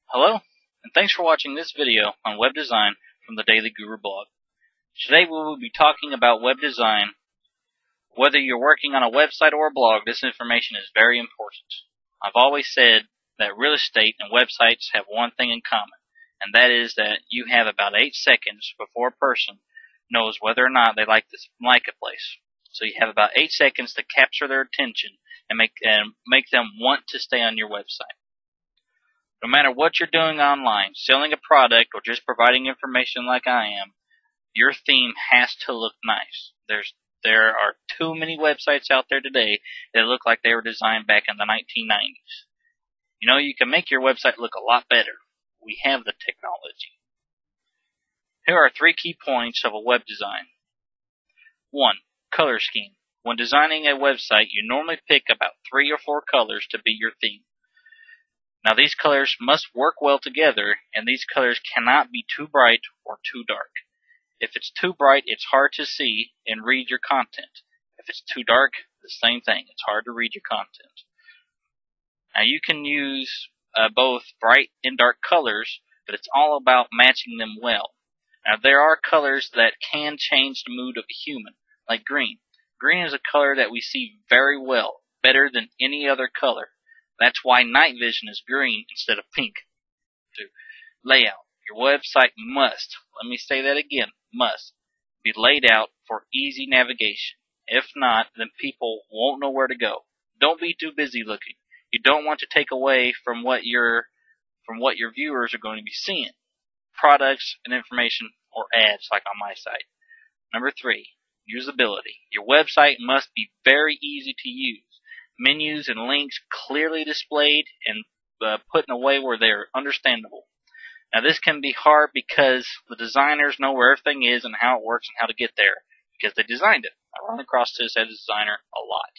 Hello, and thanks for watching this video on web design from the Daily Guru blog. Today we will be talking about web design. Whether you're working on a website or a blog, this information is very important. I've always said that real estate and websites have one thing in common, and that is that you have about 8 seconds before a person knows whether or not they like a place. So you have about 8 seconds to capture their attention and make them want to stay on your website. No matter what you're doing online, selling a product or just providing information like I am, your theme has to look nice. There are too many websites out there today that look like they were designed back in the 1990s. You know, you can make your website look a lot better. We have the technology. Here are 3 key points of a web design. 1. Color scheme. When designing a website, you normally pick about 3 or 4 colors to be your theme. Now these colors must work well together, and these colors cannot be too bright or too dark. If it's too bright, it's hard to see and read your content. If it's too dark, the same thing. It's hard to read your content. Now you can use both bright and dark colors, but it's all about matching them well. Now there are colors that can change the mood of a human, like green. Green is a color that we see very well, better than any other color. That's why night vision is green instead of pink. 2. Layout. Your website must, let me say that again, must be laid out for easy navigation. If not, then people won't know where to go. Don't be too busy looking. You don't want to take away from what your viewers are going to be seeing. Products and information or ads like on my site. Number 3, usability. Your website must be very easy to use. Menus and links clearly displayed and put in a way where they're understandable. Now this can be hard because the designers know where everything is and how it works and how to get there because they designed it. I run across this as a designer a lot.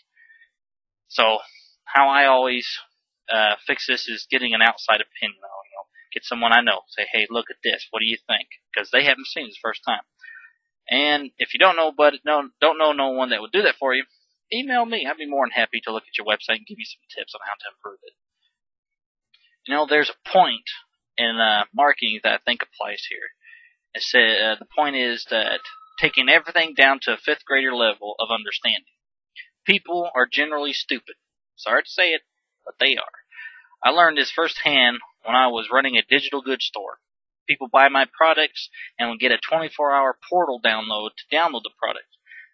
So how I always fix this is getting an outside opinion. Get someone I know. Say, hey, look at this. What do you think? Because they haven't seen it the first time. And if you don't know no one that would do that for you, email me. I'd be more than happy to look at your website and give you some tips on how to improve it. You know, there's a point in marketing that I think applies here. The point is that taking everything down to a 5th grader level of understanding. People are generally stupid. Sorry to say it, but they are. I learned this firsthand when I was running a digital goods store. People buy my products and would get a 24-hour portal download to download the product.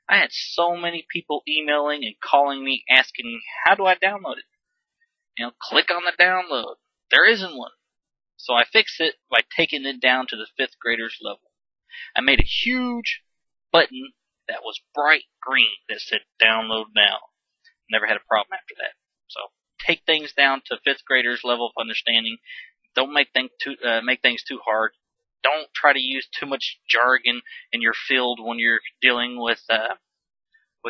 I had so many people emailing and calling me asking, how do I download it? Click on the download. There isn't one. So I fixed it by taking it down to the 5th grader's level. I made a huge button that was bright green that said download now. Never had a problem after that. So take things down to 5th grader's level of understanding. Don't make things too hard. Don't try to use too much jargon in your field when you're dealing with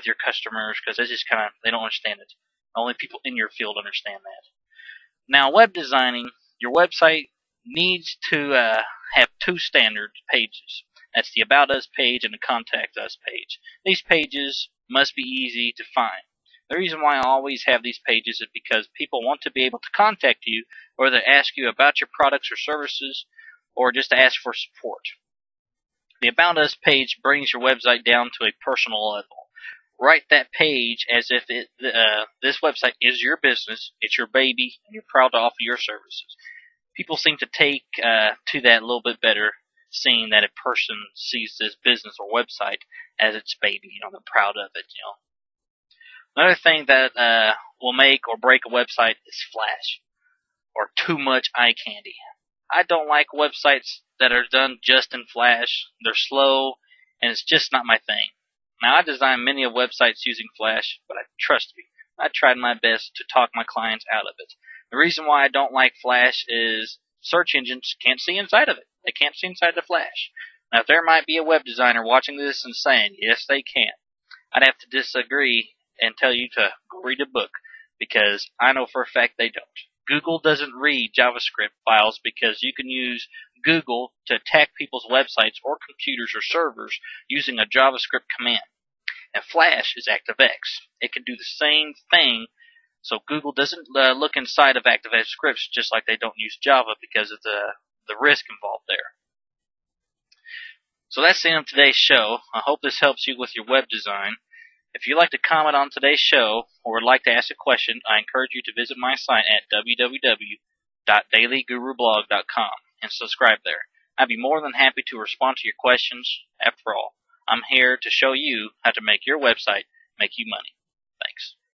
your customers, because they don't understand it. Only people in your field understand that. Now, web designing, your website needs to have 2 standard pages. That's the About Us page and the Contact Us page. These pages must be easy to find. The reason why I always have these pages is because people want to be able to contact you, or to ask you about your products or services, or just to ask for support. The About Us page brings your website down to a personal level. Write that page as if this website is your business, it's your baby, and you're proud to offer your services. People seem to take to that a little bit better, seeing that a person sees this business or website as its baby. They're proud of it. Another thing that will make or break a website is flash, or too much eye candy. I don't like websites that are done just in flash. They're slow, and it's just not my thing. Now, I design many of websites using flash, but trust me, I tried my best to talk my clients out of it. The reason why I don't like flash is search engines can't see inside of it. They can't see inside the flash. Now, if there might be a web designer watching this and saying, yes, they can, I'd have to disagree and tell you to go read a book, because I know for a fact they don't. Google doesn't read JavaScript files because you can use Google to attack people's websites or computers or servers using a JavaScript command. And Flash is ActiveX. It can do the same thing So Google doesn't look inside of ActiveEdge scripts, just like they don't use Java because of the risk involved there. So that's the end of today's show. I hope this helps you with your web design. If you'd like to comment on today's show or would like to ask a question, I encourage you to visit my site at www.dailygurublog.com and subscribe there. I'd be more than happy to respond to your questions. After all, I'm here to show you how to make your website make you money.